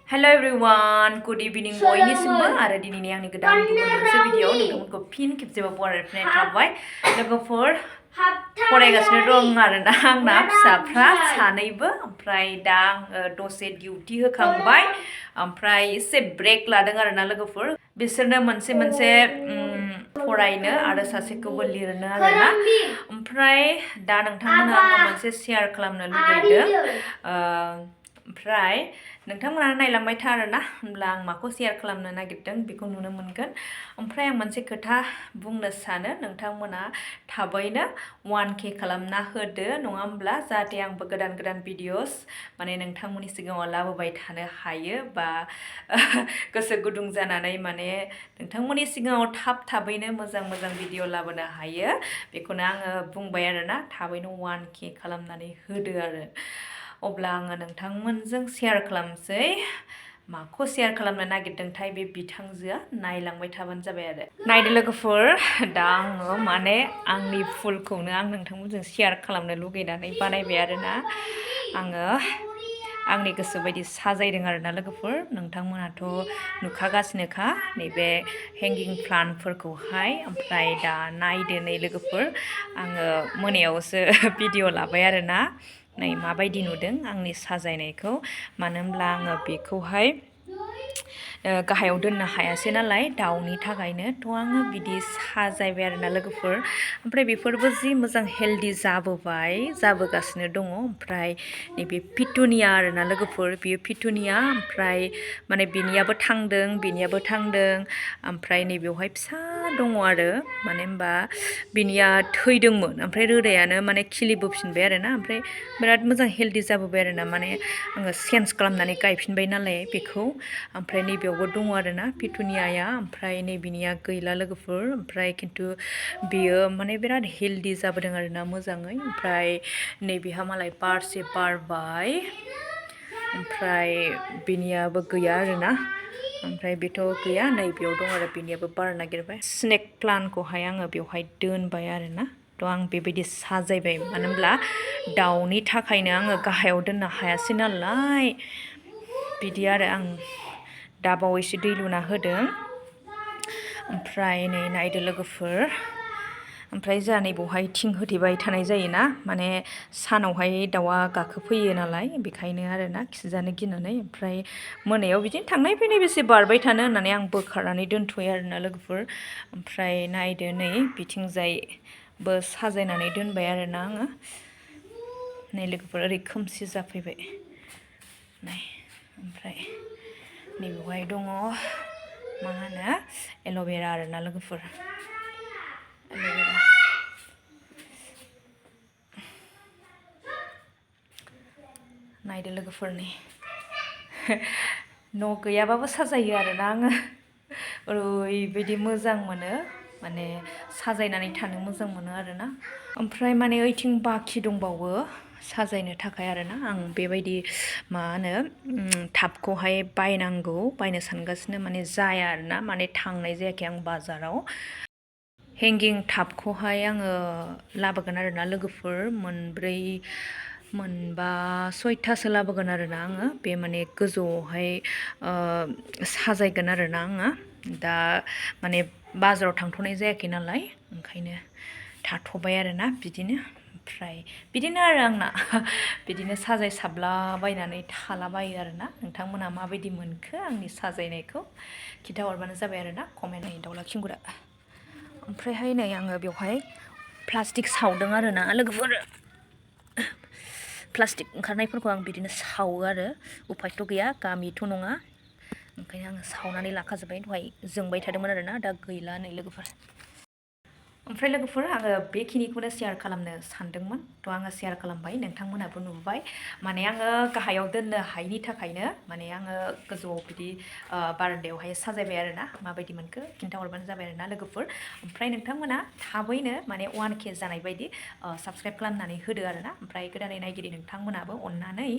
Hello everyone, good evening बयनिसिमबो आरो दिनैनि आंनि गोदान गुबुन मोनसे भिडिअ नोंथांमोनखौ फिन खेबसेबाव बरायफिननाय थाबाय लोगोफोर फरायगासिनो दं आरोना आंना फिसाफ्रा सानैबो ओमफ्राय दा दसे डिउटि होखांबाय ओमफ्राय एसे ब्रेक लादों आरोना लोगोफोर बिसोरनो मोनसे फरायनो आरो सासेखौबो लिरनो आरोना ओमफ्राय दा नोंथांमोनहा आङो मोनसे शेयार खालामनो लुबैदों ओमफ्राय नोंथांमोना नायलांबाय था आरोना होनब्ला आं माखौ शेयार खालामनो नागिरदों बेखौ नुनो मोनगोन ओमफ्राय आं मोनसे खोथा बुंनो सानो नोंथांमोना थाबैनो 1K खालामना होदो नङा होमब्ला जाहाथे आंबो गोदान भिडिअस माने नोंथांमोननि सिगाङाव लाबोबाय थानो हायो बा गोसो गुदुं जानानै माने नोंथांमोननि सिगाङाव थाबैनो मोजां भिडिअ लाबोनो हायो बेखौनो आङो बुंबाय आरोना थाबैनो 1K खालामनानै होदो आरो अब्ला आङो नोंथांमोनजों शेयार खालामसै माखौ शेयार खालामनो नागिरदोंथाय बे बिथांजोआ नायलांबाय थाबानो जाबाय आरो नायदो लोगोफोर दा आङो माने आंनि फुलखौनो आं नोंथांमोनजों शेयार खालामनो लुगैनानै बानायबाय आरोना आङो आंनि गोसो बायदि साजायदों आरोना लोगोफोर नोंथांमोनाथ' नुखागासिनोखा नैबे हेंगिं प्लान्टफोरखौहाय ओमफ्राय दा नायदो नै लोगोफोर आङो मोनायावसो भिडिअ लाबाय आरोना नै माबायदि नुदों आंनि साजायनायखौ मानो होनब्ला आङो बेखौहाय गाहायाव दोननो हायासै नालाय दाउनि थाखायनो थ' आङो बिदि साजायबाय आरोना लोगोफोर ओमफ्राय बेफोरबो जि मोजां हेल्दि जाबोगासिनो दङ ओमफ्राय नैबे पिटुनिया आरोना लोगोफोर बेयो पिटुनिया ओमफ्राय माने बेनियाबो थांदों ओमफ्राय नैबेवहाय फिसा दङ आरो माने होनबा बेनिया थैदोंमोन ओमफ्राय रोदायानो माने खिलिबोफिनबाय आरोना ओमफ्राय बिराद मोजां हेल्दि जाबोबाय आरोना माने आङो चेन्ज खालामनानै गायफिनबाय नालाय बेखौ ओमफ्राय नैबेयावबो दङ आरोना पिटुनियाया ओमफ्राय नैबेनिया गैला लोगोफोर ओमफ्राय खिन्थु बेयो माने बिराद हेल्दि जाबोदों आरोना मोजाङै ओमफ्राय नैबेहा मालाय बारसे बारबाय ओमफ्राय बेनियाबो गैया आरोना ओमफ्राय बेथ' गैया नैबेयाव दं आरो बेनियाबो बारनो नागिरबाय स्नेक प्लान्टखौहाय आङो बेवहाय दोनबाय आरोना थ' आं बेबायदि साजायबाय मानो होनब्ला दाउनि थाखायनो आङो गाहायाव दोननो हायासै नालाय बिदि आरो आं दा बावैसो दै लुना होदों ओमफ्राय नै नायदो लोगोफोर ओमफ्राय जोंहा नैबावहाय थिं होथेबाय थानाय जायोना माने सानावहाय दाउआ गाखोफैयो नालाय बेखायनो आरोना खिजानो गिनानै ओमफ्राय मोनायाव बिदिनो थांनाय फैनाय बेसे बारबाय थानो होननानै आं बोखारनानै दोनथ'यो आरोना लोगोफोर ओमफ्राय नायदो नै बिथिंजायबो साजायनानै दोनबाय आरोना आङो नै लोगोफोर ओरै खोमसि जाफैबाय नै ओमफ्राय नैबेवहाय दङ मा होनो एल'भेरा आरोना लोगोफोर एल'भेरा नायदो लोगोफोरनि न' गैयाबाबो साजायो आरोना आङो ओरैबायदि मोजां मोनो माने साजायनानै थानो मोजां मोनो आरोना ओमफ्राय माने ओइथिं बाखि दंबावो साजायनो थाखाय आरोना आं बेबायदि मा होनो टाबखौहाय बायनो सानगासिनो माने जाया आरोना माने थांनाय जायाखै आं बाजाराव हेंगिं टाबखौहाय आङो लाबोगोन आरोना लोगोफोर मोनबा 6थासो लाबोगोन आरोना आङो बे माने गोजौआवहाय साजायगोन आरोना आङो दा माने बाजाराव थांथ'नाय जायाखै नालाय ओंखायनो थाथ'बाय आरोना बिदिनो ओमफ्राय बिदिनो आरो आंना बिदिनो साजायसाबलाबायनानै थालाबायो आरोना नोंथांमोना माबायदि मोनखो आंनि साजायनायखौ खिन्थाहरबानो जाबाय आरोना कमेन्ट होयो दाउला खिंगुरा ओमफ्रायहाय नै आङो बेवहाय प्लास्टिक सावदों आरोना लोगोफोर प्लास्टिक ओंखारनायफोरखौ आं बिदिनो सावो आरो उफायथ' गैया गामिथ' नङा ओंखायनो आङो सावनानै लाखाजोब्बाय दहाय जोंबाय थादोंमोन आरोना दा गैला नै लोगोफोर ओमफ्राय लोगोफोर आङो बेखिनिखौनो शेयार खालामनो सानदोंमोन थ' आङो शेयार खालामबाय नोंथांमोनाबो नुबाय माने आङो गाहायाव दोननो हायिनि थाखायनो माने आङो गोजौआव बिदि बारान्दायावहाय साजायबाय आरोना माबायदि मोनखो खिन्थाहरबानो जाबाय आरोना लोगोफोर ओमफ्राय नोंथांमोना थाबैनो माने 1K जानाय बायदि साबस्क्राइब खालामनानै होदो आरोना ओमफ्राय गोदानै नायगिरि नोंथांमोनाबो अननानै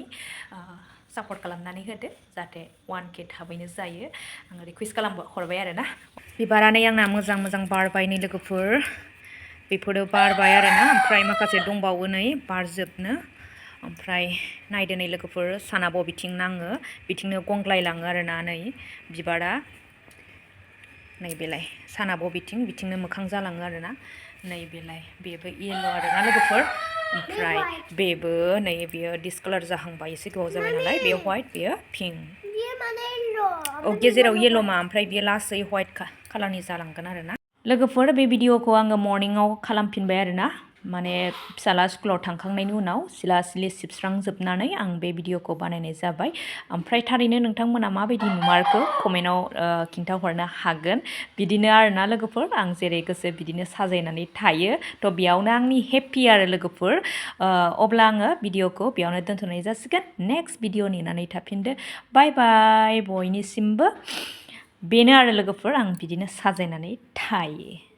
सापर्ट खालामनानै होदो जाहाथे 1K थाबैनो जायो आङो रिकुवेस्ट हरबाय आरोना बिबारानो आंना मोजां बारबाय नै लोगोफोर बेफोरो बारबाय आरोना ओमफ्राय माखासे दंबावो नै बारजोबनो ओमफ्राय नायदो नै लोगोफोर सानाबो बिथिं नाङो बिथिंनो गंग्लायलाङो आरोना नै बिबारा नै बेलाय सानाबो बिथिंनो मोखां जालाङो आरोना नै बेलाय बेबो येलो आरोना लोगोफोर ओमफ्राय बेबो नै बेयो डिसकालार जाहांबाय एसे गोबाव जाबाय नालाय बेयो व्हाइट बेयो पिंक औ गेजेराव येलो मा ओमफ्राय बेयो लासै व्हाइट कालारनि जालांगोन आरोना लोगोफोर बे भिडिअखौ आङो मर्निंआव खालामफिनबाय आरोना माने फिसाला स्कुलाव थांखांनायनि उनाव सिला सिलि सिबस्रांजोबनानै आं बे भिडिअखौ बानायनाय जाबाय ओमफ्राय थारैनो नोंथांमोना माबायदि नुमारखो कमेन्टआव खिन्थाहरनो हागोन बिदिनो आरोना लोगोफोर आं जेरै गोसो बिदिनो साजायनानै थायो थ' बेयावनो आंनि हेपि आरो लोगोफोर अब्ला आङो भिडिअखौ बेयावनो दोनथ'नाय जासिगोन नेक्स्ट भिडिअ नेनानै थाफिनदो बाय बाय बयनिसिमबो बेनो आरो लोगोफोर आं बिदिनो साजायनानै थायो